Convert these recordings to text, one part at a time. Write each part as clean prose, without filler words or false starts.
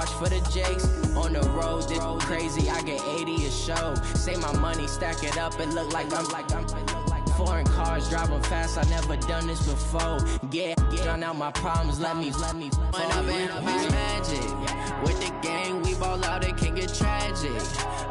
watch for the Jakes. On the road, this crazy, I get 80 a show. Say my money, stack it up, it look like I'm foreign cars, driving fast, I never done this before. Get out my problems, let me When up it's magic. With the gang, we ball out, it can get tragic.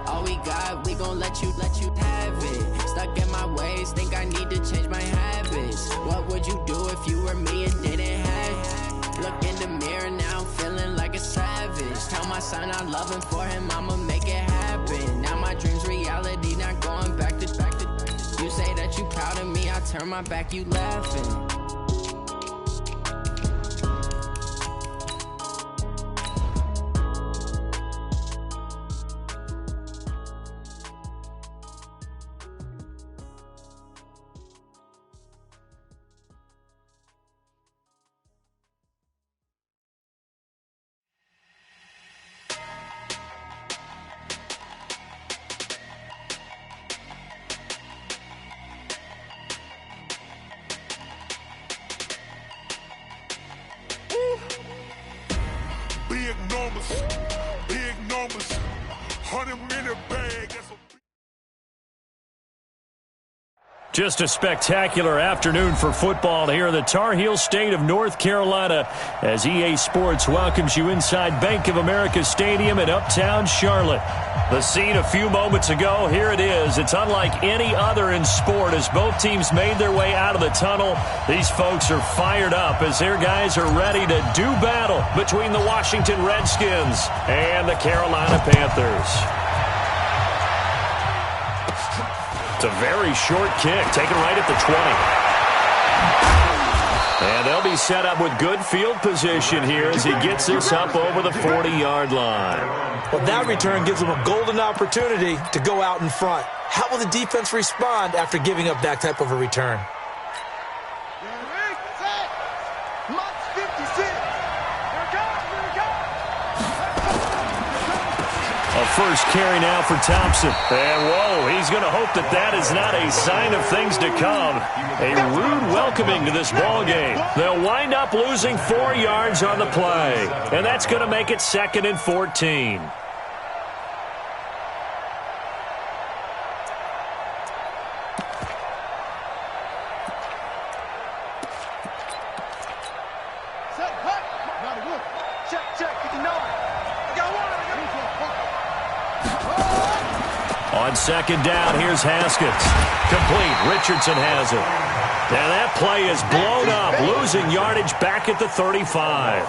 All we got, we gon' let you have it. Stuck in my ways, think I need to change my habits. What would you do if you were me and didn't have it? Look in the mirror now, I'm feeling like a savage. Tell my son I love him, for him I'ma make it happen. Now my dream's reality, not going back to. You say that you proud of me, I turn my back, you laughing. Big numbers, 100-minute bag. Just a spectacular afternoon for football here in the Tar Heel state of North Carolina as EA Sports welcomes you inside Bank of America Stadium in uptown Charlotte. The scene a few moments ago, here it is. It's unlike any other in sport as both teams made their way out of the tunnel. These folks are fired up as their guys are ready to do battle between the Washington Redskins and the Carolina Panthers. It's a very short kick, taken right at the 20. And they'll be set up with good field position here as he gets this up over the 40-yard line. Well, that return gives them a golden opportunity to go out in front. How will the defense respond after giving up that type of a return? A first carry now for Thompson. And, whoa, he's going to hope that that is not a sign of things to come. A rude welcoming to this ball game. They'll wind up losing 4 yards on the play. And that's going to make it 2nd and 14. On 2nd down, here's Haskins. Complete. Richardson has it. And that play is blown up, losing yardage back at the 35.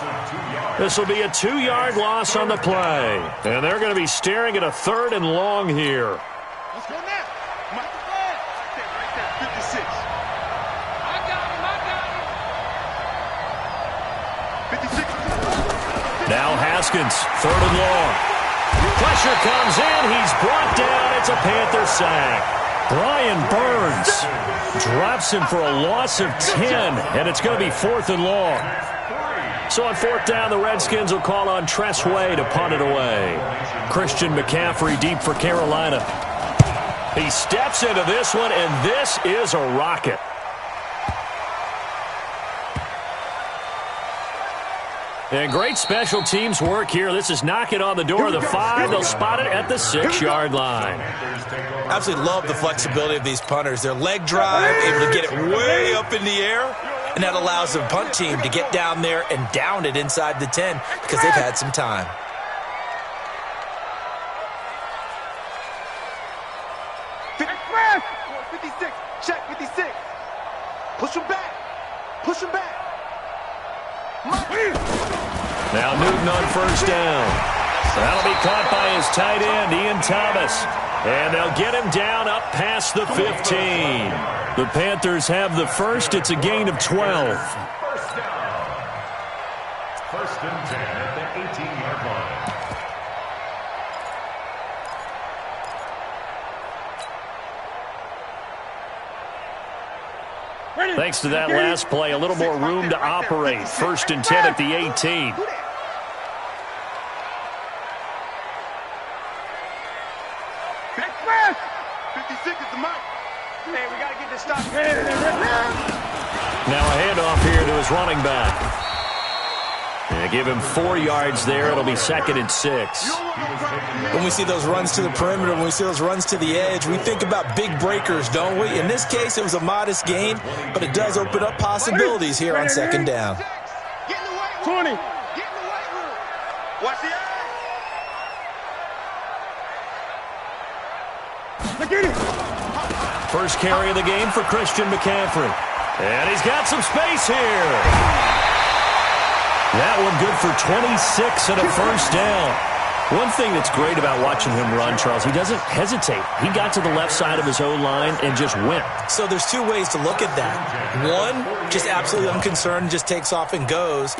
This will be a 2-yard loss on the play. And they're going to be staring at a 3rd and long here. Let's go now. Right there, 56. I got him. 56. Now Haskins, 3rd and long. Pressure comes in. He's brought down. It's a Panther sack. Brian Burns drops him for a loss of 10, and it's going to be 4th and long. So on 4th down, the Redskins will call on Tress Way to punt it away. Christian McCaffrey deep for Carolina. He steps into this one, and this is a rocket. And great special teams work here. This is knocking on the door of the 5. They'll spot it at the 6-yard line. Absolutely love the flexibility of these punters. Their leg drive, able to get it way up in the air, and that allows the punt team to get down there and down it inside the 10 because they've had some time. Check 56. Push him back. Push him back. Now Newton on 1st down. That'll be caught by his tight end, Ian Thomas. And they'll get him down up past the 15. The Panthers have the first. It's a gain of 12. First down. 1st and 10 at the 18-yard line. Thanks to that last play, a little more room to operate. 1st and 10 at the 18. Now a handoff here to his running back. Yeah, give him 4 yards there. It'll be 2nd and 6. When we see those runs to the perimeter, when we see those runs to the edge, we think about big breakers, don't we? In this case, it was a modest gain, but it does open up possibilities here on 2nd down. 20. Watch the eye. First carry of the game for Christian McCaffrey. And he's got some space here. That one good for 26 and a first down. One thing that's great about watching him run, Charles, he doesn't hesitate. He got to the left side of his own line and just went. So there's 2 ways to look at that. One, just absolutely unconcerned, just takes off and goes.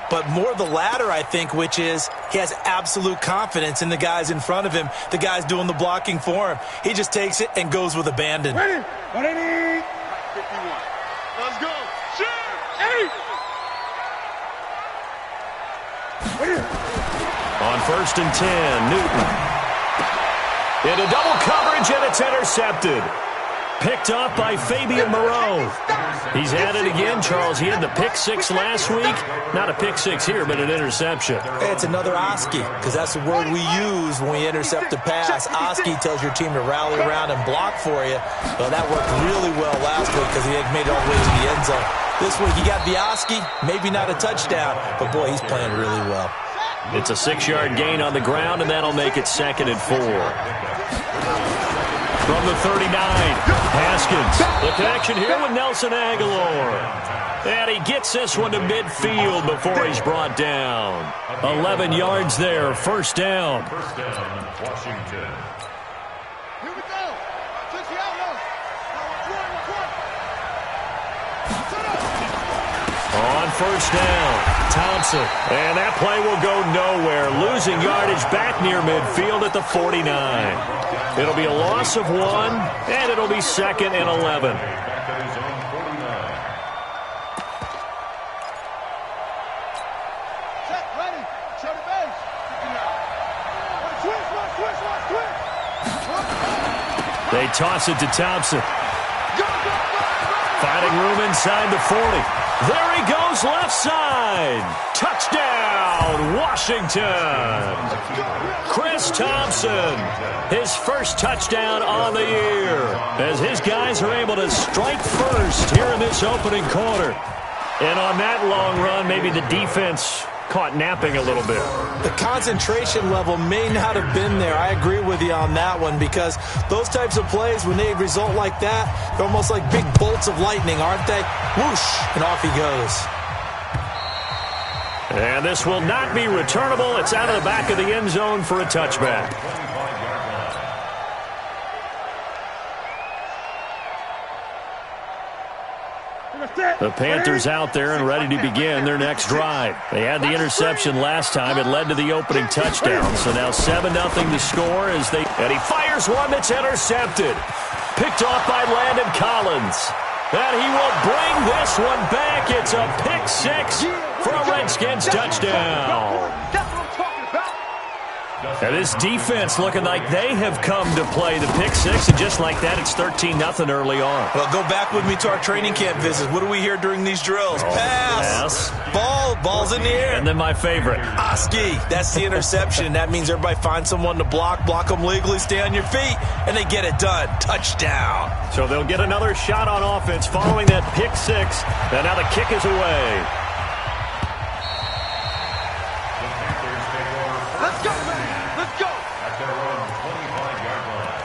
But more the latter, I think, which is he has absolute confidence in the guys in front of him, the guys doing the blocking for him. He just takes it and goes with abandon. Ready? 51. Let's go. Shoot. 8. On 1st and 10, Newton. Into double coverage, and it's intercepted. Picked off by Fabian Moreau. He's at it again, Charles. He had the pick 6 last week. Not a pick 6 here, but an interception. Hey, it's another Oski, because that's the word we use when we intercept a pass. Oski tells your team to rally around and block for you. Well, that worked really well last week because he had made it all the way to the end zone. This week he got the Oski, maybe not a touchdown, but boy, he's playing really well. It's a 6-yard gain on the ground, and that'll make it 2nd and 4. From the 39, Haskins. The connection here with Nelson Aguilar. And he gets this one to midfield before he's brought down. 11 yards there, first down. First down, Washington. Here we go. Touch the outlaw. On first down, Thompson. And that play will go nowhere. Losing yardage back near midfield at the 49. It'll be a loss of 1, and it'll be 2nd and 11. Back at his own 49. Set, ready. Show the base. Switch. They toss it to Thompson. Finding room inside the 40. There he goes, left side. Touchdown, Washington. Chris Thompson, his first touchdown on the year, as his guys are able to strike first here in this opening quarter. And on that long run, maybe the defense caught napping a little bit. The concentration level may not have been there. I agree with you on that one, because those types of plays, when they result like that, they're almost like big bolts of lightning, aren't they? Whoosh, and off he goes. And this will not be returnable. It's out of the back of the end zone for a touchback. The Panthers out there and ready to begin their next drive. They had the interception last time. It led to the opening touchdown. So now 7-0 to score and he fires one that's intercepted. Picked off by Landon Collins. And he will bring this one back. It's a pick 6 for a Redskins touchdown. And this defense looking like they have come to play the pick 6, and just like that, it's 13-0 early on. Well, go back with me to our training camp visit. What do we hear during these drills? Pass. Ball's in the air. And then my favorite. Oski, that's the interception. That means everybody finds someone to block them legally, stay on your feet, and they get it done. Touchdown. So they'll get another shot on offense following that pick 6, and now the kick is away. Let's go, man. Let's go. At their own 25-yard line.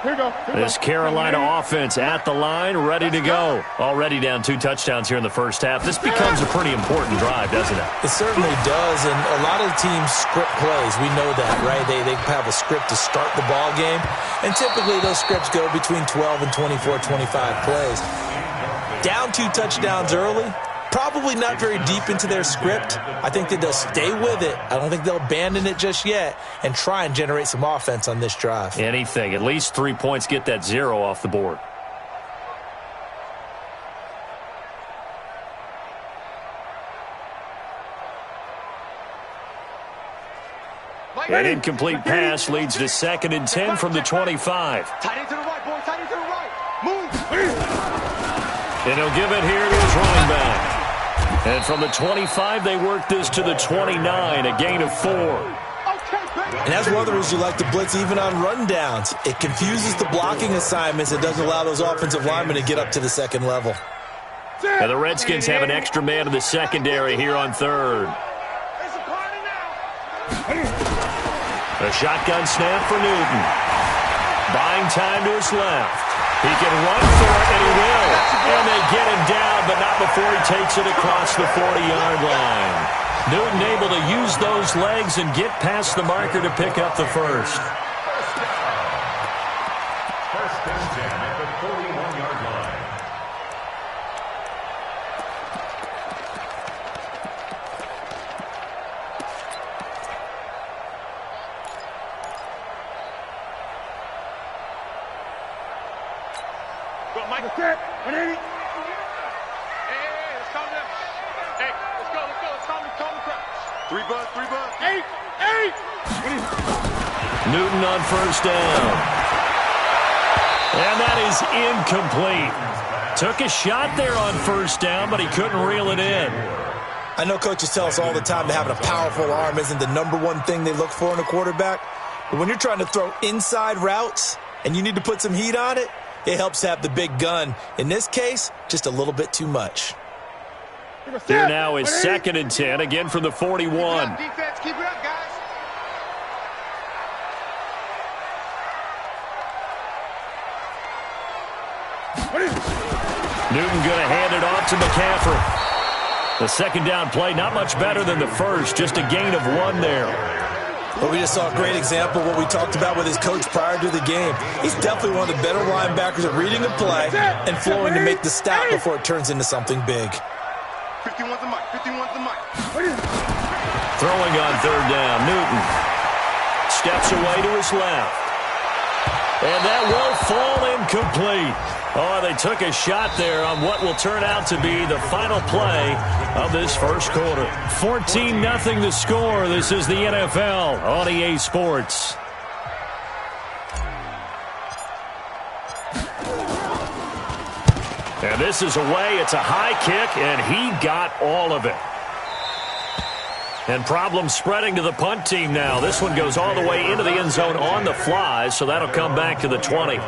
Here we go. This Carolina offense at the line, ready to go. Already down 2 touchdowns here in the first half. This becomes a pretty important drive, doesn't it? It certainly does, and a lot of teams script plays. We know that, right? They have a script to start the ball game, and typically those scripts go between 12 and 24, 25 plays. Down 2 touchdowns early, probably not very deep into their script. I think that they'll stay with it. I don't think they'll abandon it just yet and try and generate some offense on this drive. Anything. At least 3 points, get that 0 off the board. An incomplete pass leads to 2nd and 10 from the 25. Tight end to the right, boy. Tight end to the right. Move. And he'll give it here to his running back. And from the 25, they work this to the 29, a gain of 4. And that's one of the reasons you like to blitz even on rundowns. It confuses the blocking assignments. It doesn't allow those offensive linemen to get up to the second level. And the Redskins have an extra man in the secondary here on 3rd. A shotgun snap for Newton. Buying time to his left. He can run for it, and he will. And they get him down, but not before he takes it across the 40-yard line. Newton able to use those legs and get past the marker to pick up the first. First and 10 at the 41-yard line. Go, Mike. Hey, let's calm down. Hey, let's go. Calm the crowd. 3 bucks. 8. Newton on first down. And that is incomplete. Took a shot there on first down, but he couldn't reel it in. I know coaches tell us all the time that having a powerful arm isn't the #1 thing they look for in a quarterback. But when you're trying to throw inside routes and you need to put some heat on it, it helps to have the big gun. In this case, just a little bit too much. Here now is 2nd and 10, again from the 41. Defense, keep it up, guys. Newton going to hand it off to McCaffrey. The second down play, not much better than the first, just a gain of 1 there. But we just saw a great example of what we talked about with his coach prior to the game. He's definitely one of the better linebackers at reading a play and flowing to make the stop before it turns into something big. 51's the mic. Throwing on 3rd down, Newton steps away to his left. And that will fall incomplete. Oh, they took a shot there on what will turn out to be the final play of this first quarter. 14-0 the score. This is the NFL on EA Sports. And this is away. It's a high kick, and he got all of it. And problems spreading to the punt team now. This one goes all the way into the end zone on the fly, so that'll come back to the 20.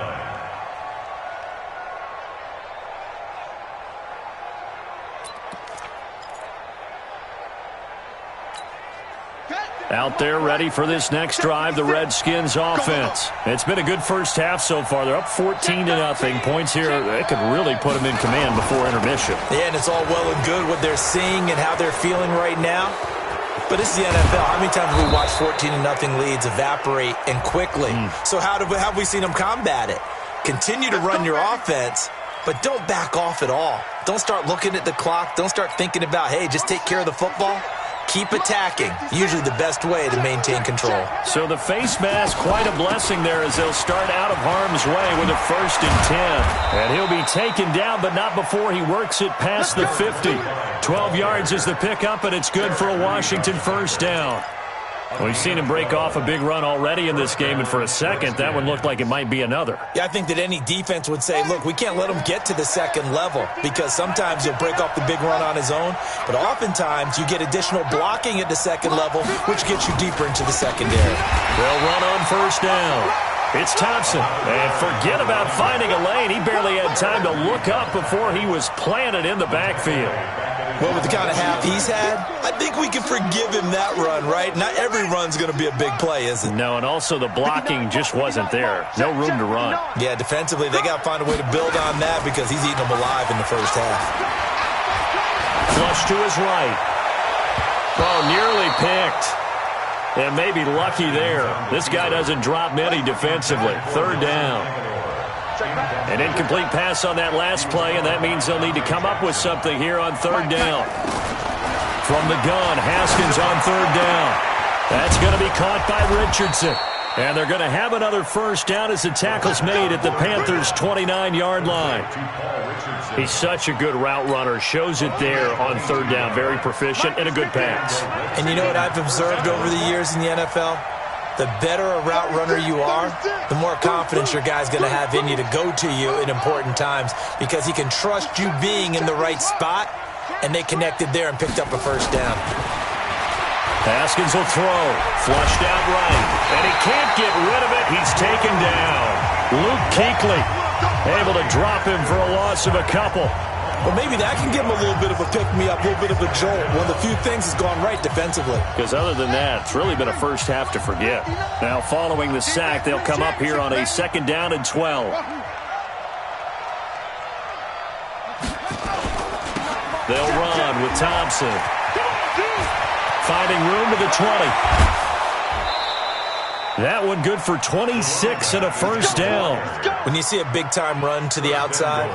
Out there ready for this next drive, the Redskins offense. It's been a good first half so far. They're up 14-0. Points here, they could really put them in command before intermission. Yeah, and it's all well and good what they're seeing and how they're feeling right now. But this is the NFL. How many times have we watched 14-0 leads evaporate and quickly? So how have we seen them combat it? Continue to run your offense, but don't back off at all. Don't start looking at the clock. Don't start thinking about, hey, just take care of the football. Keep attacking. Usually the best way to maintain control. So the face mask, quite a blessing there as they'll start out of harm's way with a 1st and 10. And he'll be taken down, but not before he works it past the 50. 12 yards is the pickup, and it's good for a Washington first down. We've seen him break off a big run already in this game, and for a second, that one looked like it might be another. Yeah, I think that any defense would say, look, we can't let him get to the second level because sometimes he'll break off the big run on his own, but oftentimes you get additional blocking at the second level, which gets you deeper into the secondary. They'll run on first down. It's Thompson, and forget about finding a lane. He barely had time to look up before he was planted in the backfield. Well, with the kind of half he's had, I think we can forgive him that run, right? Not every run's going to be a big play, is it? No, and also the blocking just wasn't there. No room to run. Yeah, defensively, they got to find a way to build on that because he's eating them alive in the first half. Flush to his right. Oh, nearly picked. And maybe lucky there. This guy doesn't drop many defensively. 3rd down. An incomplete pass on that last play, and that means they'll need to come up with something here on 3rd down. From the gun, Haskins on 3rd down. That's going to be caught by Richardson. And they're going to have another first down as the tackle's made at the Panthers' 29-yard line. He's such a good route runner. Shows it there on 3rd down. Very proficient and a good pass. And you know what I've observed over the years in the NFL? the better a route runner you are, the more confidence your guy's going to have in you to go to you in important times because he can trust you being in the right spot, and they connected there and picked up a first down. Haskins will throw. Flushed out right. And he can't get rid of it. He's taken down. Luke Kuechly able to drop him for a loss of a couple. Well, maybe that can give him a little bit of a pick-me-up, a little bit of a jolt. One of the few things has gone right defensively. Because other than that, it's really been a first half to forget. Now, following the sack, they'll come up here on a 2nd down and 12. They'll run with Thompson. Finding room to the 20. That one good for 26 and a first down. When you see a big-time run to the outside,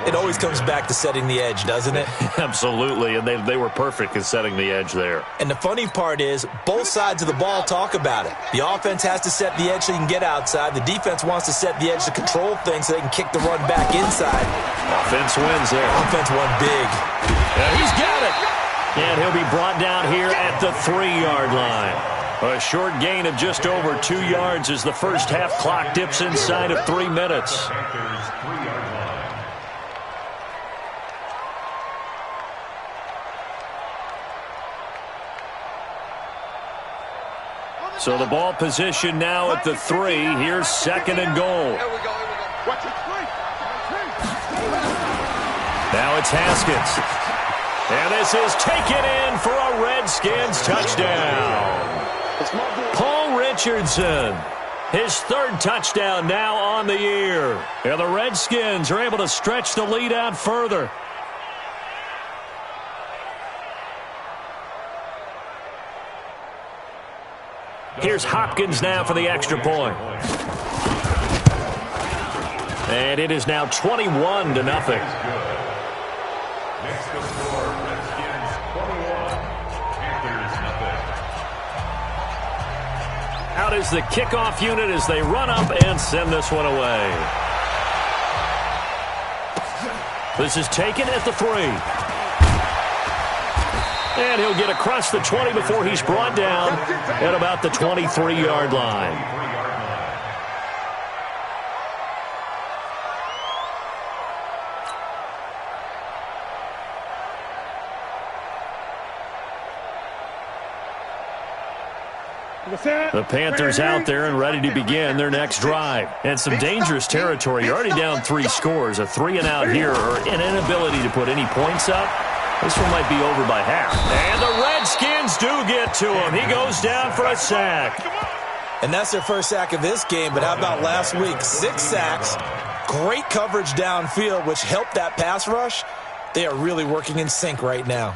it always comes back to setting the edge, doesn't it? Absolutely, and they were perfect in setting the edge there. And the funny part is, both sides of the ball talk about it. The offense has to set the edge so you can get outside. The defense wants to set the edge to control things so they can kick the run back inside. Offense wins there. Offense won big. Yeah, he's got it. And he'll be brought down here at the 3-yard line. A short gain of just over 2 yards as the first half clock dips inside of 3 minutes. So the ball position now at the 3. Here's 2nd and goal. Now it's Haskins. And this is taken in for a Redskins touchdown. Paul Richardson, his 3rd touchdown now on the year. And the Redskins are able to stretch the lead out further. Here's Hopkins now for the extra point. And it is now 21-0. Next to score, Redskins 21, Panthers nothing. Out is the kickoff unit as they run up and send this one away. This is taken at the 3. And he'll get across the 20 before he's brought down at about the 23-yard line. The Panthers out there and ready to begin their next drive. And some dangerous territory. You're already down 3 scores. A 3-and-out here or an inability to put any points up. This one might be over by half. And the Redskins do get to him. He goes down for a sack. And that's their first sack of this game. But how about last week? 6 sacks. Great coverage downfield, which helped that pass rush. They are really working in sync right now.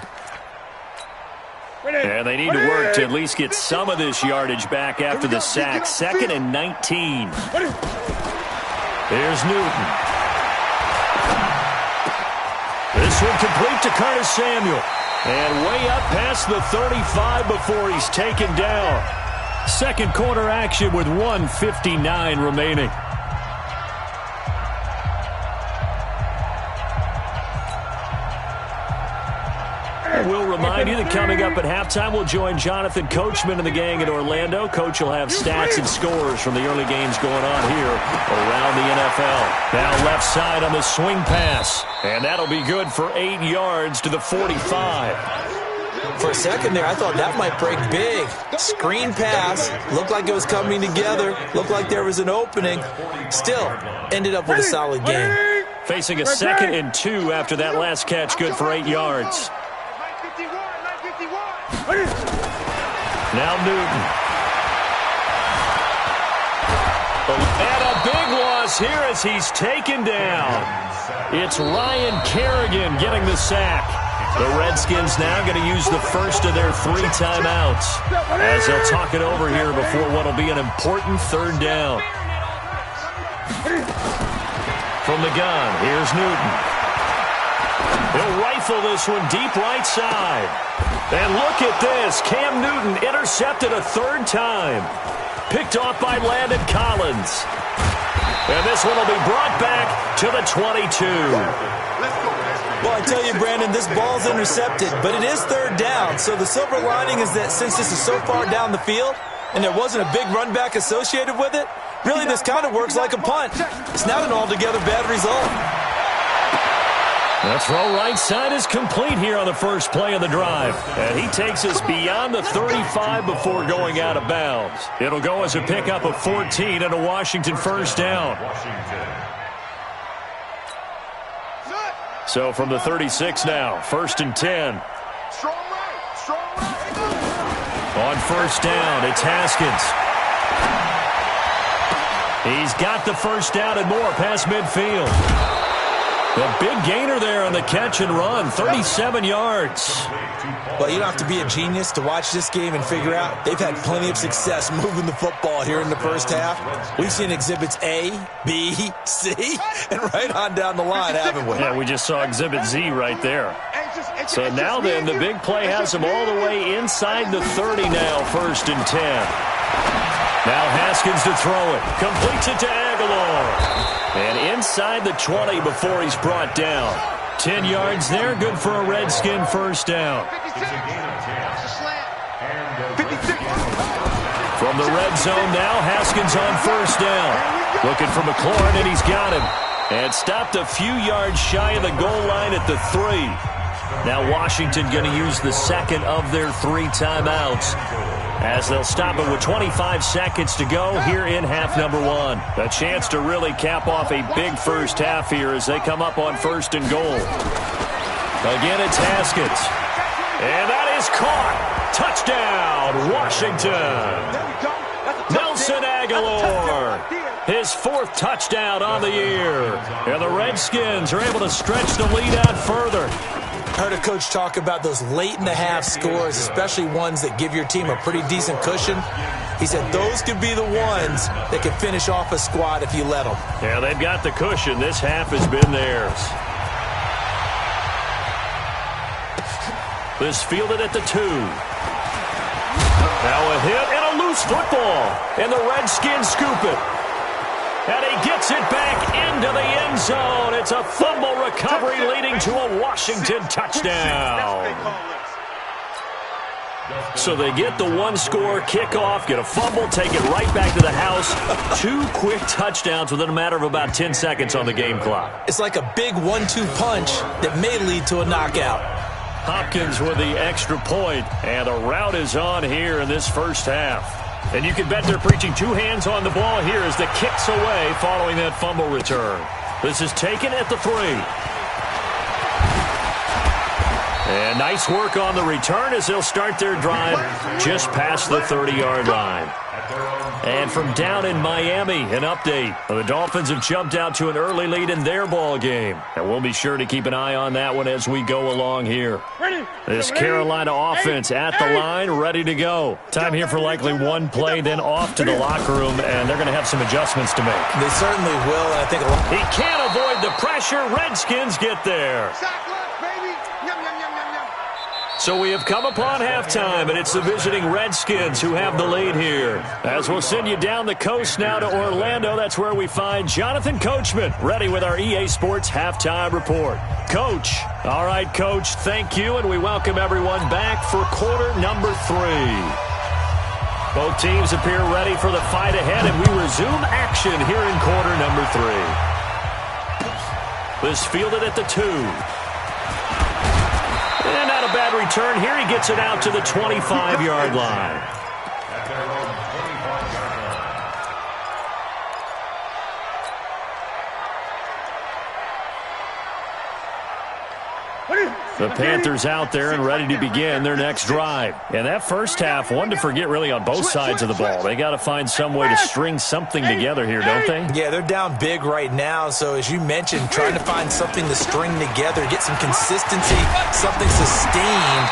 And they need to work to at least get some of this yardage back after the sack. 2nd and 19. Here's Newton. This one complete to Curtis Samuel. And way up past the 35 before he's taken down. Second quarter action with 1:59 remaining. We'll remind you that coming up at halftime, we'll join Jonathan Coachman and the gang in Orlando. Coach will have stats and scores from the early games going on here around the NFL. Now left side on the swing pass. And that'll be good for 8 yards to the 45. For a second there, I thought that might break big. Screen pass. Looked like it was coming together. Looked like there was an opening. Still, ended up with a solid game. Facing a 2nd and 2 after that last catch, good for 8 yards. Now Newton. And a big loss here as he's taken down. It's Ryan Kerrigan getting the sack. The Redskins now going to use the first of their 3 timeouts as they'll talk it over here before what will be an important 3rd down. From the gun, here's Newton. He'll rifle this one deep right side. And look at this. Cam Newton intercepted a 3rd time. Picked off by Landon Collins. And this one will be brought back to the 22. Well, I tell you, Brandon, this ball's intercepted, but it is 3rd down. So the silver lining is that since this is so far down the field, and there wasn't a big run back associated with it, really this kind of works like a punt. It's not an altogether bad result. The throw right side is complete here on the first play of the drive. And he takes us beyond the 35 before going out of bounds. It'll go as a pickup of 14 and a Washington first down. So from the 36 now, 1st and 10. On first down, it's Haskins. He's got the first down and more past midfield. The big gainer there on the catch and run, 37 yards. Well, you don't have to be a genius to watch this game and figure out they've had plenty of success moving the football here in the first half. We've seen exhibits A, B, C, and right on down the line, haven't we? Yeah, we just saw exhibit Z right there. So now then, the big play has them all the way inside the 30 now, 1st and 10. Now Haskins to throw it. Completes it to Aguilar. And inside the 20 before he's brought down. 10 yards there, good for a Redskin first down. From the red zone now, Haskins on first down. Looking for McLaurin, and he's got him. And stopped a few yards shy of the goal line at the 3. Now Washington going to use the second of their 3 timeouts, as they'll stop it with 25 seconds to go here in half number 1. A chance to really cap off a big first half here as they come up on 1st and goal. Again, it's Haskins. And that is caught. Touchdown, Washington. Nelson Aguilar. His 4th touchdown on the year. And the Redskins are able to stretch the lead out further. I heard a coach talk about those late-in-the-half scores, especially ones that give your team a pretty decent cushion. He said those could be the ones that can finish off a squad if you let them. Yeah, they've got the cushion. This half has been theirs. This fielded at the 2. Now a hit and a loose football. And the Redskins scoop it. And he gets it back into the end zone. It's a fumble recovery leading to a Washington touchdown. So they get the 1-score kickoff, get a fumble, take it right back to the house. 2 quick touchdowns within a matter of about 10 seconds on the game clock. It's like a big 1-2 punch that may lead to a knockout. Hopkins with the extra point, and the route is on here in this first half. And you can bet they're preaching 2 hands on the ball here as the kick's away following that fumble return. This is taken at the 3. And nice work on the return as they'll start their drive just past the 30-yard line. And from down in Miami, an update. The Dolphins have jumped out to an early lead in their ball game. And we'll be sure to keep an eye on that one as we go along here. This Carolina offense at the line, ready to go. Time here for likely 1 play, then off to the locker room, and they're going to have some adjustments to make. They certainly will, and I think he can't avoid the pressure. Redskins get there. So we have come upon halftime, and it's the visiting Redskins who have the lead here. As we'll send you down the coast now to Orlando, that's where we find Jonathan Coachman, ready with our EA Sports Halftime Report. Coach. All right, Coach, thank you, and we welcome everyone back for quarter number 3. Both teams appear ready for the fight ahead, and we resume action here in quarter number 3. This fielded at the 2. And not a bad return here. He gets it out to the 25-yard line. The Panthers out there and ready to begin their next drive. And that first half, one to forget really on both sides of the ball. They got to find some way to string something together here, don't they? Yeah, they're down big right now. So as you mentioned, trying to find something to string together, get some consistency, something sustained,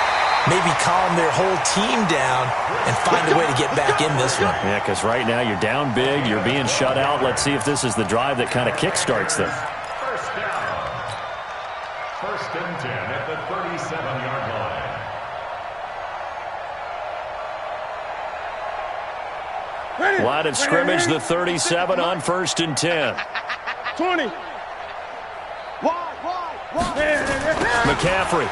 maybe calm their whole team down and find a way to get back in this one. Yeah, because right now you're down big, you're being shut out. Let's see if this is the drive that kind of kickstarts them. First down. 1st and 10 at the 37-yard line. Line of scrimmage, the 37 on 1st and 10. 20. McCaffrey.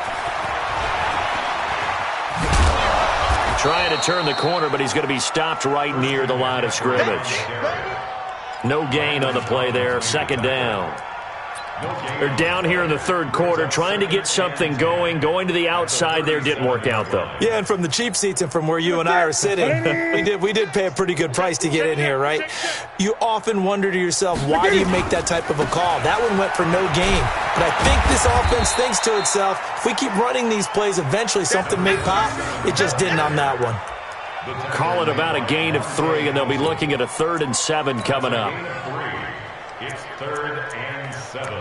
Trying to turn the corner, but he's going to be stopped right near the line of scrimmage. No gain on the play there. Second down. They're down here in the third quarter, trying to get something going. Going to the outside there didn't work out, though. Yeah, and from the cheap seats and from where you and I are sitting, we did pay a pretty good price to get in here, right? You often wonder to yourself, why do you make that type of a call? That one went for no gain. But I think this offense thinks to itself, if we keep running these plays, eventually something may pop. It just didn't on that one. Call it about a gain of 3, and they'll be looking at a 3rd and 7 coming up. It's 3rd and 7.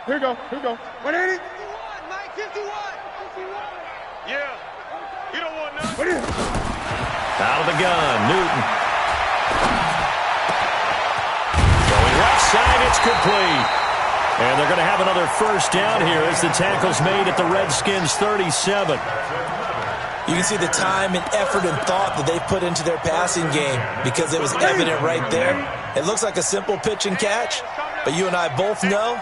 Here we go. 180. 51. Yeah. You don't want none. Out of the gun, Newton. Going left side, it's complete. And they're going to have another first down here as the tackle's made at the Redskins' 37. You can see the time and effort and thought that they put into their passing game because it was evident right there. It looks like a simple pitch and catch, but you and I both know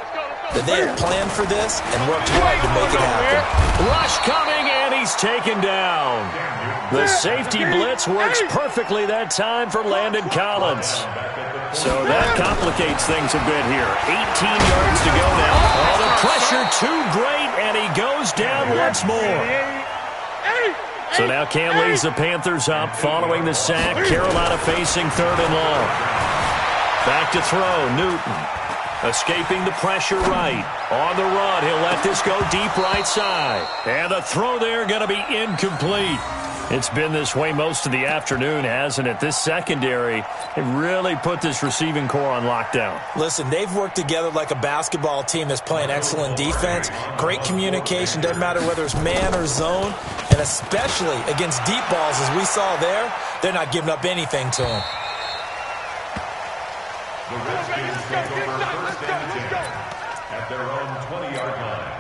that they have planned for this and worked hard to make it happen. Rush coming, and he's taken down. The safety blitz works perfectly that time for Landon Collins. So that complicates things a bit here. 18 yards to go now. Oh, the pressure too great, and he goes down once more. So now Cam leads the Panthers up following the sack. Carolina facing 3rd and long. Back to throw, Newton. Escaping the pressure right. On the run, he'll let this go deep right side. And the throw there going to be incomplete. It's been this way most of the afternoon, hasn't it? This secondary, it really put this receiving core on lockdown. Listen, they've worked together like a basketball team that's playing excellent defense. Great communication, doesn't matter whether it's man or zone. And especially against deep balls, as we saw there, they're not giving up anything to them. The Redskins take over 1st and 10 at their own 20-yard line.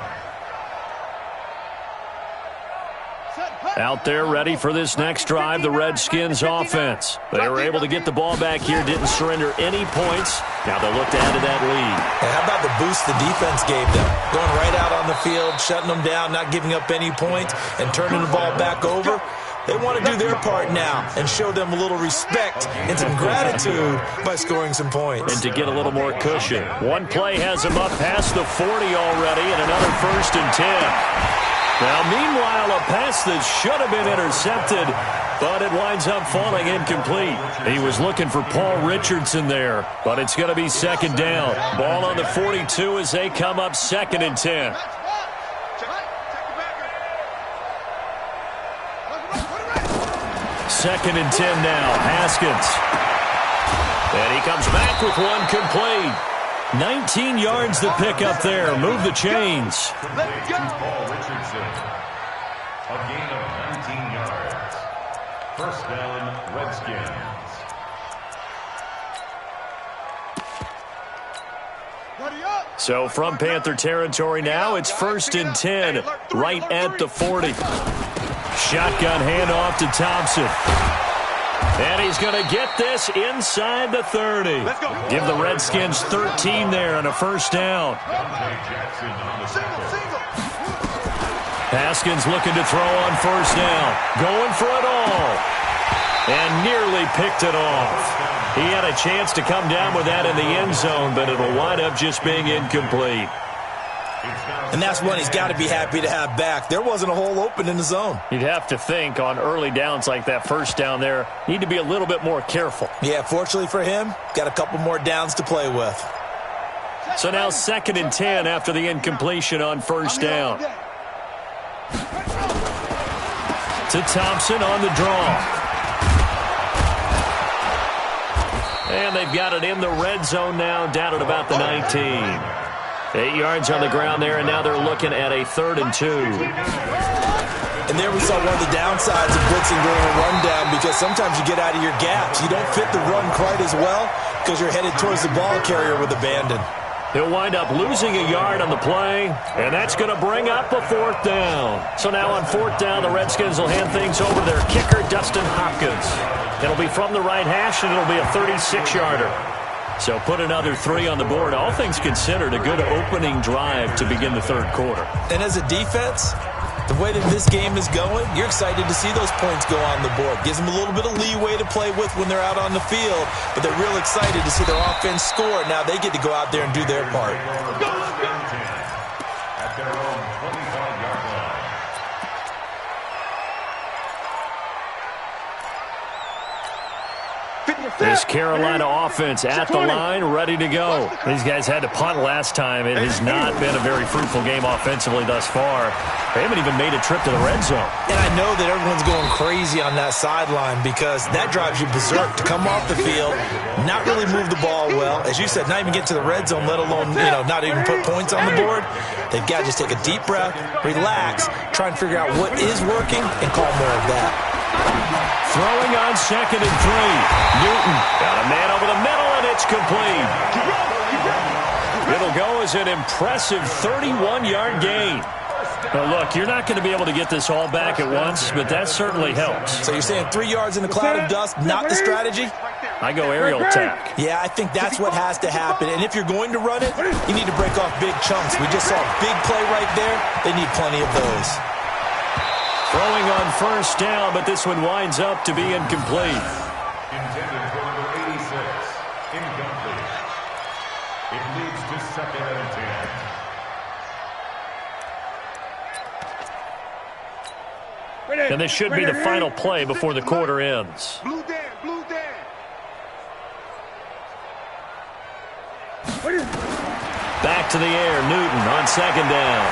Out there ready for this next drive, the Redskins offense. They were able to get the ball back here, didn't surrender any points. Now they'll look to add to that lead. And how about the boost the defense gave them? Going right out on the field, shutting them down, not giving up any points, and turning the ball back over. They want to do their part now and show them a little respect and some gratitude by scoring some points. And to get a little more cushion. One play has them up past the 40 already, and another 1st and 10. Now, meanwhile, a pass that should have been intercepted, but it winds up falling incomplete. He was looking for Paul Richardson there, but it's going to be 2nd down. Ball on the 42 as they come up 2nd and 10. Second and 10 now, Haskins. And he comes back with one complete. 19 yards to pick up there. Move the chains. Paul Richardson. A gain of 19 yards. 1st down, Redskins. So from Panther territory now, it's 1st and 10, right at the 40. Shotgun handoff to Thompson. And he's going to get this inside the 30. Give the Redskins 13 there and a 1st down. Haskins looking to throw on 1st down. Going for it all. And nearly picked it off. He had a chance to come down with that in the end zone, but it'll wind up just being incomplete. And that's one he's got to be happy to have back. There wasn't a hole open in the zone. You'd have to think on early downs like that 1st down there, need to be a little bit more careful. Yeah, fortunately for him, got a couple more downs to play with. So now 2nd and 10 after the incompletion on 1st down. To Thompson on the draw. And they've got it in the red zone now, down at about the 19. 8 yards on the ground there, and now they're looking at a 3rd and 2. And there we saw one of the downsides of blitzing during a rundown, because sometimes you get out of your gaps. You don't fit the run quite as well because you're headed towards the ball carrier with abandon. He'll wind up losing a yard on the play, and that's going to bring up a 4th down. So now on 4th down, the Redskins will hand things over to their kicker, Dustin Hopkins. It'll be from the right hash, and it'll be a 36-yarder. So put another 3 on the board. All things considered, a good opening drive to begin the third quarter. And as a defense, the way that this game is going, you're excited to see those points go on the board. Gives them a little bit of leeway to play with when they're out on the field, but they're real excited to see their offense score. Now they get to go out there and do their part. At their own 25-yard line. This Carolina offense at the line, ready to go. These guys had to punt last time. It has not been a very fruitful game offensively thus far. They haven't even made a trip to the red zone. And I know that everyone's going crazy on that sideline because that drives you berserk to come off the field, not really move the ball well. As you said, not even get to the red zone, let alone, not even put points on the board. They've got to just take a deep breath, relax, try and figure out what is working, and call more of that. Throwing on 2nd and 3. Newton got a man over the middle, and it's complete. It'll go as an impressive 31-yard gain. Well, look, you're not going to be able to get this all back at once, but that certainly helps. So you're saying 3 yards in a cloud of dust, not the strategy? I go aerial attack. Yeah, I think that's what has to happen. And if you're going to run it, you need to break off big chunks. We just saw a big play right there. They need plenty of those. Throwing on first down, but this one winds up to be incomplete. Intended for number 86. Incomplete. It leads to 2nd and 10. And this should be the final play before the quarter ends. Blue Dan. Back to the air, Newton on 2nd down.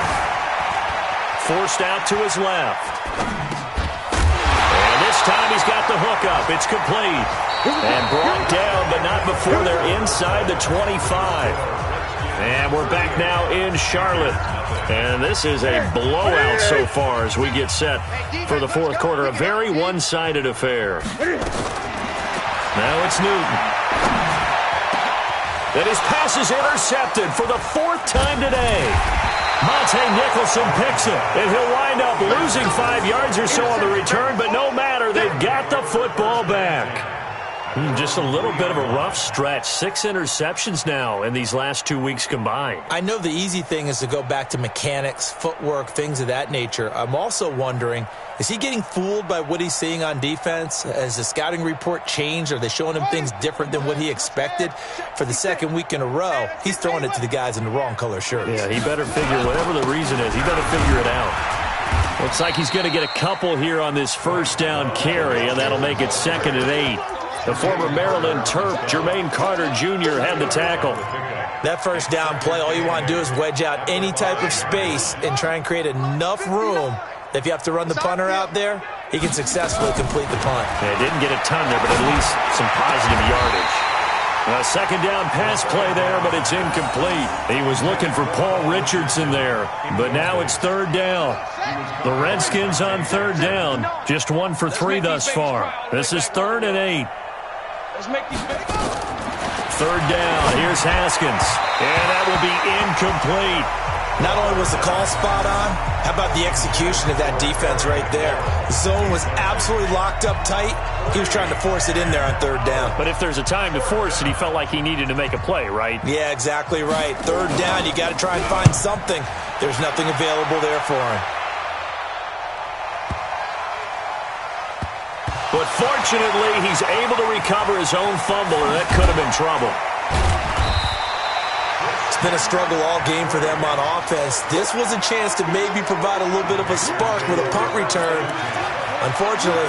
Forced out to his left. And this time he's got the hook up. It's complete. And brought down, but not before they're inside the 25. And we're back now in Charlotte. And this is a blowout so far as we get set for the fourth quarter. A very one-sided affair. Now it's Newton. And his pass is intercepted for the 4th time today. Monte Nicholson picks it, and he'll wind up losing 5 yards or so on the return, but no matter, they've got the football back. Just a little bit of a rough stretch. 6 interceptions now in these last 2 weeks combined. I know the easy thing is to go back to mechanics, footwork, things of that nature. I'm also wondering, is he getting fooled by what he's seeing on defense? Has the scouting report changed? Are they showing him things different than what he expected? For the 2nd week in a row, he's throwing it to the guys in the wrong color shirts. Yeah, he better figure, whatever the reason is, he better figure it out. Looks like he's going to get a couple here on this first down carry, and that'll make it 2nd and 8. The former Maryland Terp, Jermaine Carter Jr., had the tackle. That first down play, all you want to do is wedge out any type of space and try and create enough room that if you have to run the punter out there, he can successfully complete the punt. Yeah, didn't get a ton there, but at least some positive yardage. A 2nd down pass play there, but it's incomplete. He was looking for Paul Richardson there, but now it's 3rd down. The Redskins on 3rd down, just 1 for 3 thus far. This is 3rd and 8. Let's make these big. 3rd down, here's Haskins, and that will be incomplete. Not only was the call spot on, how about the execution of that defense right there? The zone was absolutely locked up tight. He was trying to force it in there on 3rd down. But if there's a time to force it, he felt like he needed to make a play, right? Yeah, exactly right. 3rd down, you got to try and find something. There's nothing available there for him. But fortunately, he's able to recover his own fumble, and that could have been trouble. It's been a struggle all game for them on offense. This was a chance to maybe provide a little bit of a spark with a punt return. Unfortunately,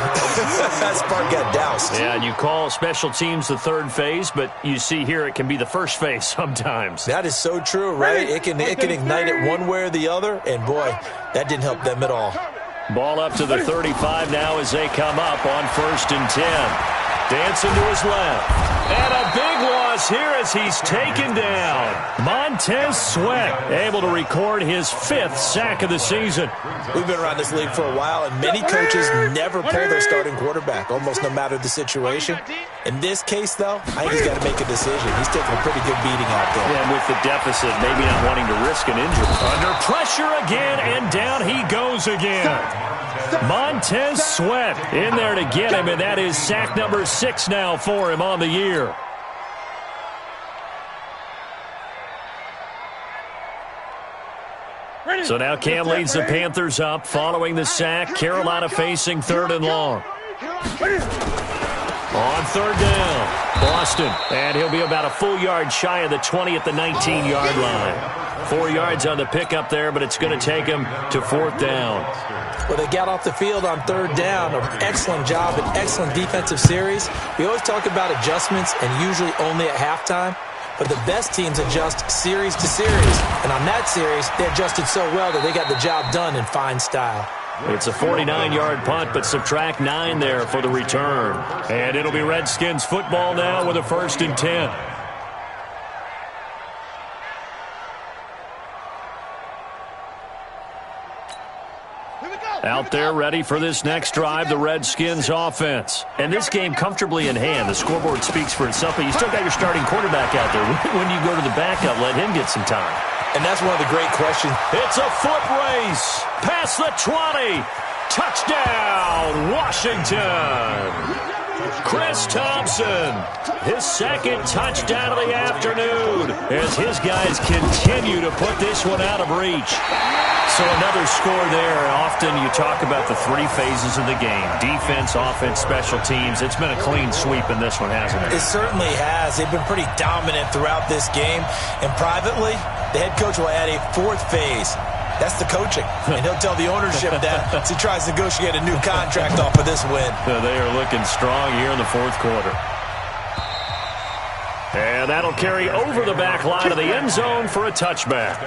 that spark got doused. Yeah, and you call special teams the 3rd phase, but you see here it can be the 1st phase sometimes. That is so true, right? It can ignite it one way or the other, and boy, that didn't help them at all. Ball up to the 35 now as they come up on 1st and 10. Dancing to his left. And a big loss here as he's taken down. Montez Sweat able to record his 5th sack of the season. We've been around this league for a while, and many coaches never pull their starting quarterback, almost no matter the situation. In this case, though, I think he's got to make a decision. He's taking a pretty good beating out there. Yeah, and with the deficit, maybe not wanting to risk an injury. Under pressure again, and down he goes again. Montez Sweat in there to get him, and that is sack number 6 now for him on the year. So now Cam leads the Panthers up following the sack. Carolina facing 3rd and long. On 3rd down, Boston. And he'll be about a full yard shy of the 20 at the 19-yard line. 4 yards on the pickup there, but it's going to take him to 4th down. Well, they got off the field on 3rd down. An excellent job, an excellent defensive series. We always talk about adjustments and usually only at halftime. But the best teams adjust series to series. And on that series, they adjusted so well that they got the job done in fine style. It's a 49-yard punt, but subtract 9 there for the return. And it'll be Redskins football now with a 1st and 10. Out there ready for this next drive, the Redskins offense. And this game comfortably in hand. The scoreboard speaks for itself, but you still got your starting quarterback out there. When you go to the backup, let him get some time. And that's one of the great questions. It's a foot race. Past the 20. Touchdown, Washington. Chris Thompson, his 2nd touchdown of the afternoon as his guys continue to put this one out of reach. So another score there. Often you talk about the 3 phases of the game. Defense, offense, special teams. It's been a clean sweep in this one, hasn't it? It certainly has. They've been pretty dominant throughout this game. And privately, the head coach will add a 4th phase. That's the coaching. And he'll tell the ownership that as he tries to negotiate a new contract off of this win. They are looking strong here in the 4th quarter. And that'll carry over the back line of the end zone for a touchback.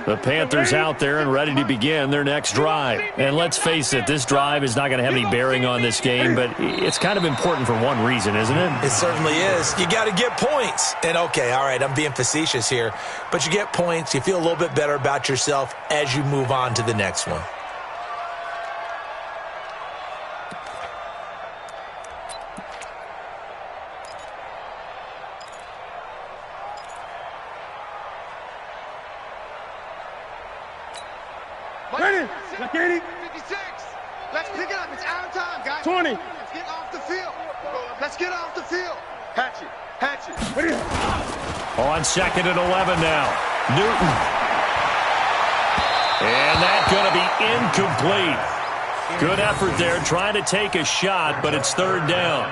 The Panthers out there and ready to begin their next drive. And let's face it, this drive is not going to have any bearing on this game, but it's kind of important for one reason, isn't it? It certainly is. You got to get points. And okay, all right, I'm being facetious here, but you get points, you feel a little bit better about yourself as you move on to the next one. Ready? 56. Let's pick it up. It's out of time, guys. 20. Let's get off the field. Let's get off the field. Hatchet. Hatchet. Ready? On 2nd and 11 now. Newton. And that's going to be incomplete. Good effort there, trying to take a shot, but it's 3rd down.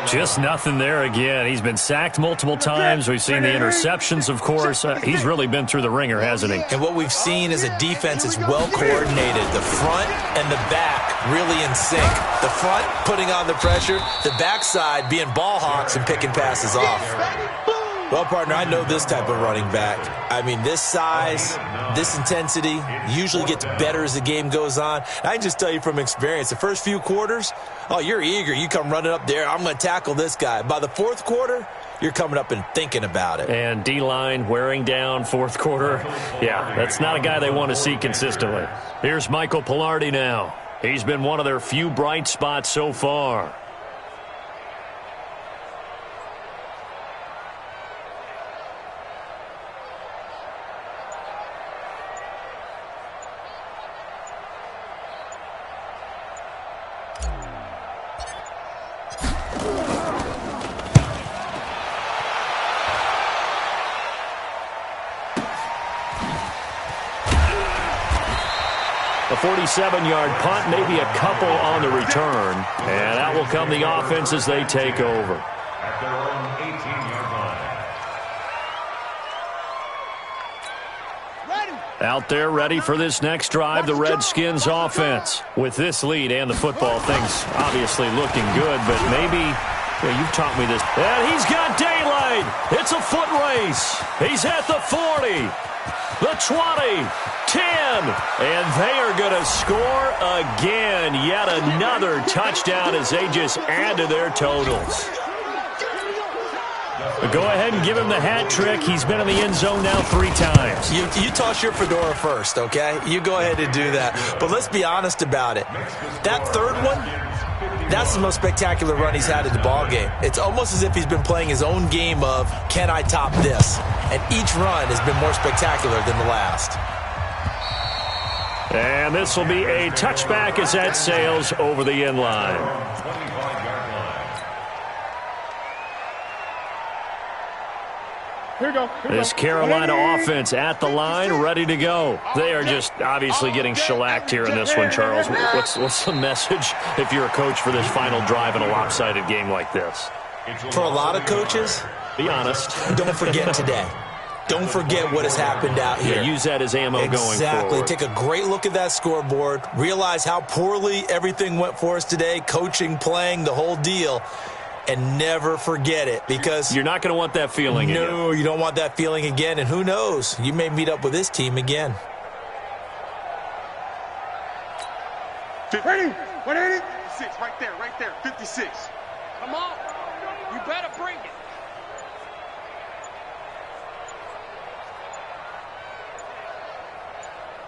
Just nothing there again. He's been sacked multiple times. We've seen the interceptions, of course. He's really been through the ringer, hasn't he? And what we've seen is a defense that's well coordinated. The front and the back really in sync. The front putting on the pressure, the backside being ball hawks and picking passes off. Well, partner, I know this type of running back. I mean, this size, this intensity usually gets better as the game goes on. I can just tell you from experience, the first few quarters, oh, you're eager. You come running up there, I'm going to tackle this guy. By the 4th quarter, you're coming up and thinking about it. And D-line wearing down 4th quarter. Yeah, that's not a guy they want to see consistently. Here's Michael Pilardi now. He's been one of their few bright spots so far. A 47-yard punt, maybe a couple on the return. And out will come the offense as they take over. At their own 18-yard line. Out there ready for this next drive, the Redskins offense. With this lead and the football, things obviously looking good, but maybe, you've taught me this. And he's got daylight. It's a foot race. He's at the 40, the 20, 10, and they are going to score again. Yet another touchdown as they just add to their totals. Go ahead and give him the hat trick. He's been in the end zone now 3 times. You toss your fedora first, okay? You go ahead and do that. But let's be honest about it. That 3rd one, that's the most spectacular run he's had in the ballgame. It's almost as if he's been playing his own game of, can I top this? And each run has been more spectacular than the last. And this will be a touchback as that sails over the end line. Here we go. This Carolina offense at the line, ready to go. They are just obviously getting shellacked here in this one, Charles. What's the message if you're a coach for this final drive in a lopsided game like this? For a lot of coaches, be honest. Don't forget today. Don't forget what has happened out here. Yeah, use that as ammo going forward. Exactly. Take a great look at that scoreboard. Realize how poorly everything went for us today, coaching, playing, the whole deal. And never forget it, because you're not going to want that feeling again. No, you don't want that feeling again. And who knows? You may meet up with this team again. 180. 56, right there. 56. Come on. You better bring it.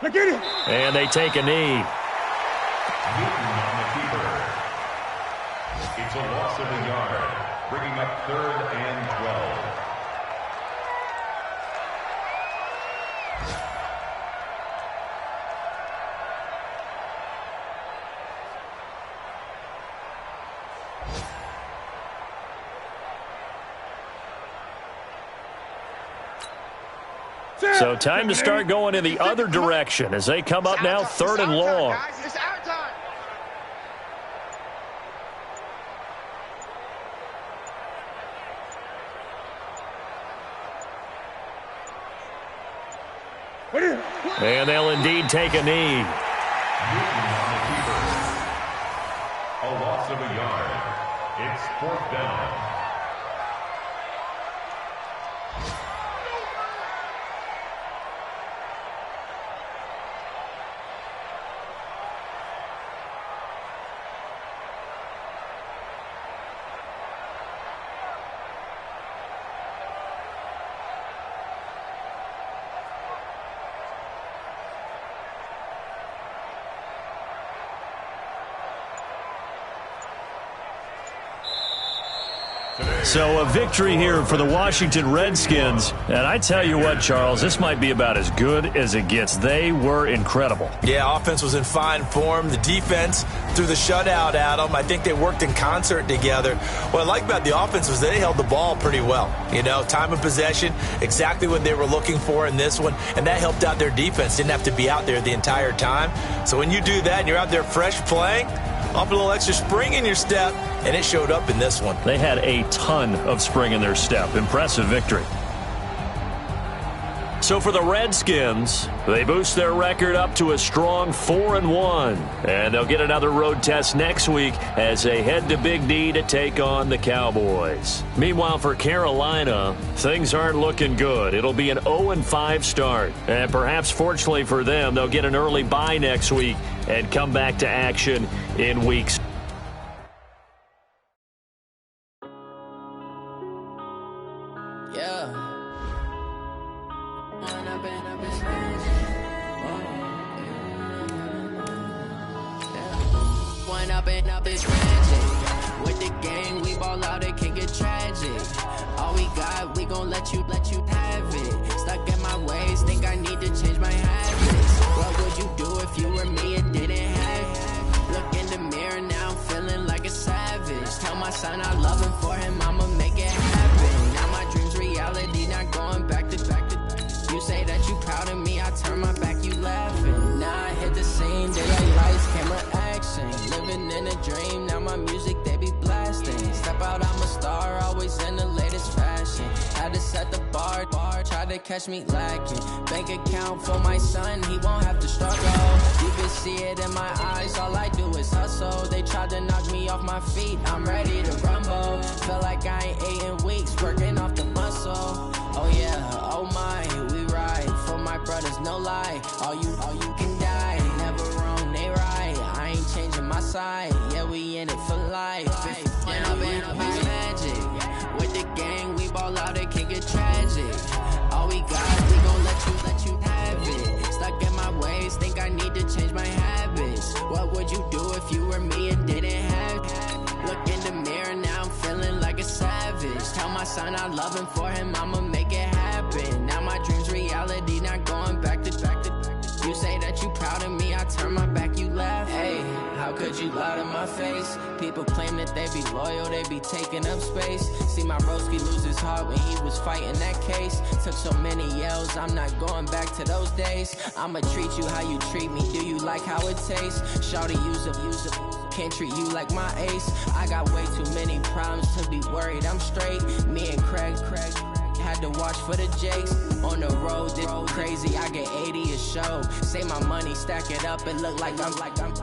Look at it. And they take a knee. It's a loss of a yard, bringing up 3rd and 12. So time to start going in the other direction as they come up now 3rd and long. It's our time. And they'll indeed take a knee. A loss of a yard. It's 4th down. So a victory here for the Washington Redskins. And I tell you what, Charles, this might be about as good as it gets. They were incredible. Yeah, offense was in fine form. The defense threw the shutout at them. I think they worked in concert together. What I like about the offense was they held the ball pretty well. You know, time of possession, exactly what they were looking for in this one. And that helped out their defense. Didn't have to be out there the entire time. So when you do that and you're out there fresh playing, off a little extra spring in your step, and it showed up in this one. They had a ton of spring in their step. Impressive victory. So for the Redskins, they boost their record up to a strong 4-1. And they'll get another road test next week as they head to Big D to take on the Cowboys. Meanwhile, for Carolina, things aren't looking good. It'll be an 0-5 start. And perhaps fortunately for them, they'll get an early bye next week and come back to action in weeks. Up is magic. With the game, we ball out, it can get tragic. All we got, we gon' let you have it. Stuck in my ways, think I need to change my habits. What would you do if you were me and didn't have it? Look in the mirror now, I'm feeling like a savage. Tell my son I love him, for him I'ma make it happen. Now my dream's reality, not going back to back. You say that you proud of me, I turn my back, you laughing. Now I hit the scene, daylight lights, camera action. Living in a dream, now my music they be blasting. Step out, I'm a star, always in the latest fashion. Had to set the bar, try to catch me lacking. Bank account for my son, he won't have to struggle. You can see it in my eyes, all I do is hustle. They tried to knock me off my feet, I'm ready to rumble. Feel like I ain't ate in weeks, working off the muscle. Oh yeah, oh my, we ride for my brothers, no lie. All you can die, never wrong, they right. I ain't changing my side, yeah, we in it for life. When up is magic. With the gang, we ball out, it can get tragic. All we got, we gon' let you have it. Stuck in my ways, think I need to change my habits. What would you do if you were me and didn't have it? Look in the mirror, now I'm feeling like a savage. Tell my son I love him, for him I'ma make it happen. Now my dream's reality, not going back to back. You say that you proud of me, my face. People claim that they be loyal, they be taking up space. See my broski lose his heart when he was fighting that case. Took so many yells, I'm not going back to those days. I'ma treat you how you treat me, do you like how it tastes? Shawty, use a can't treat you like my ace. I got way too many problems to be worried, I'm straight. Me and Craig had to watch for the Jakes. On the road, it's crazy, I get 80 a show. Say my money, stack it up, it look like I'm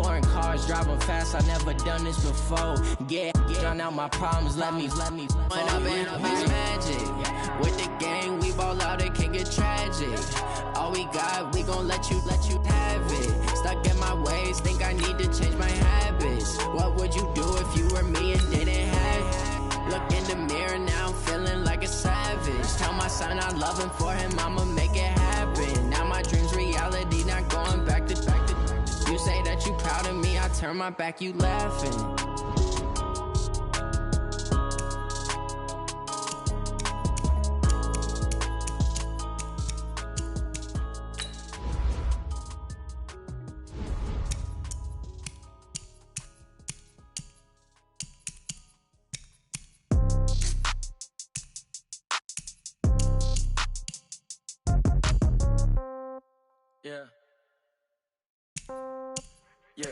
foreign cars, driving fast, I never done this before. Get drown out my problems, let me When I've been magic, with the gang, we ball out, it can get tragic. All we got, we gon' let you have it. Stuck in my ways, think I need to change my habits. What would you do if you were me and didn't have it? Look in the mirror now, I'm feeling like a savage. Tell my son I love him, for him I'ma make it happen. Now my dream's reality, not going back to you say that you proud of me, I turn my back, you laughing. Yeah. Yeah.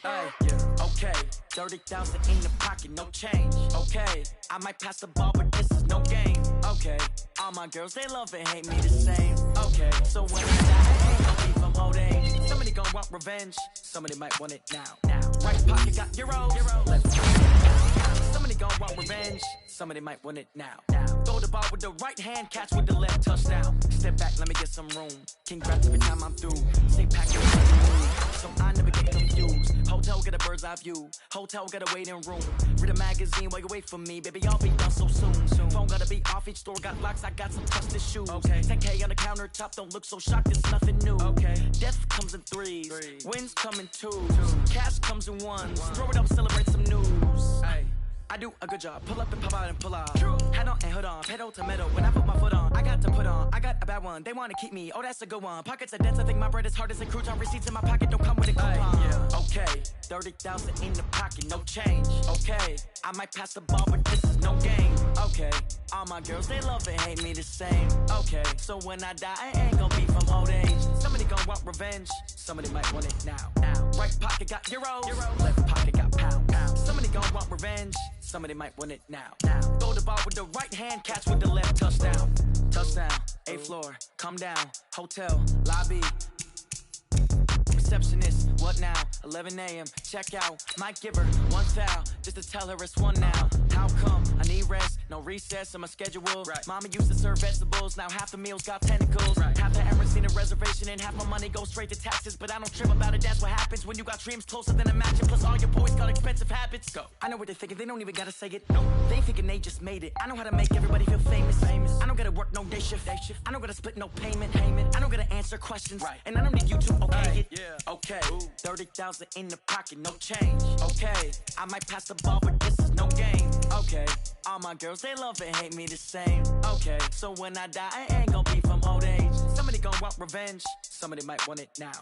Hey, yeah. Okay. 30,000 in the pocket, no change. Okay. I might pass the ball, but this is no game. Okay. All my girls, they love and hate me the same. Okay. So when I die, I ain't gon' be from old age. Somebody gon' want revenge. Somebody might want it now. Right pocket got euros. Left pocket. Somebody gon' want revenge. Somebody might want it now. Throw the ball with the right hand, catch with the left, touchdown. Step back, let me get some room. King grabs every time I'm through. Stay packed with a so I never get confused. Hotel get a bird's eye view. Hotel get a waiting room. Read a magazine while you wait for me. Baby, I'll be done so soon. Phone gotta be off, each store got locks. I got some trusted shoes. Okay. 10K on the countertop, don't look so shocked, it's nothing new. Okay. Death comes in threes. Wins come in twos. Cash comes in ones. Throw it up, celebrate some news. Hey. I do a good job, pull up and pop out and pull out. Head on and hood on, pedal to metal. When I put my foot on, I got to put on. I got a bad one, they wanna keep me, oh that's a good one. Pockets are dense, I think my bread is hard as a crouton. Receipts in my pocket, don't come with a coupon. Yeah. Okay, 30,000 in the pocket, no change. Okay, I might pass the ball, but this is no game. Okay, all my girls, they love and hate me the same. Okay, so when I die, I ain't gon' be from old age. Somebody gon' want revenge, somebody might want it now. Right pocket got euros. Left pocket got pound. Somebody gon' want revenge, somebody might want it now. Throw the ball with the right hand, catch with the left, touchdown. Touchdown, 8th floor, come down, hotel, lobby. Receptionist, what now? 11 a.m., check out. Might give her one foul, just to tell her it's one now. How come? I need rest, no recess in my schedule. Right. Mama used to serve vegetables, now half the meals got tentacles. Right. Half the errands need a reservation and half my money goes straight to taxes. But I don't trip about it, that's what happens when you got dreams closer than a match. Plus all your boys got expensive habits. Go. I know what they're thinking, they don't even gotta say it. No, they thinking they just made it. I know how to make everybody feel famous. I don't gotta work no day shift. I don't gotta split no payment. I don't gotta answer questions. Right. And I don't need you to okay it. Yeah. Okay, 30,000 in the pocket, no change. Okay, I might pass the ball, but this is no game. Okay, all my girls, they love and hate me the same. Okay, so when I die, I ain't gon' be from old age. Somebody gon' want revenge, somebody might want it now.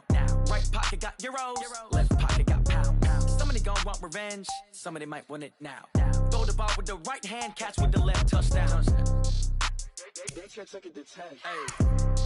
Right pocket got euros. Left pocket got pound. Somebody gon' want revenge, somebody might want it now. Throw the ball with the right hand, catch with the left, touchdown. They can't take it to 10. Hey.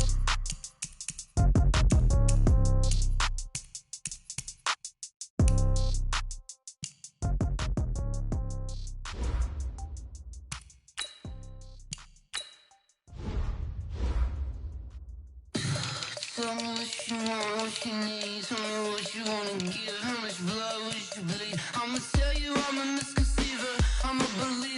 Tell me what you want, what you need. Tell me what you wanna give. How much blood would you bleed? I'ma tell you I'm a misconceiver. I'm a believer.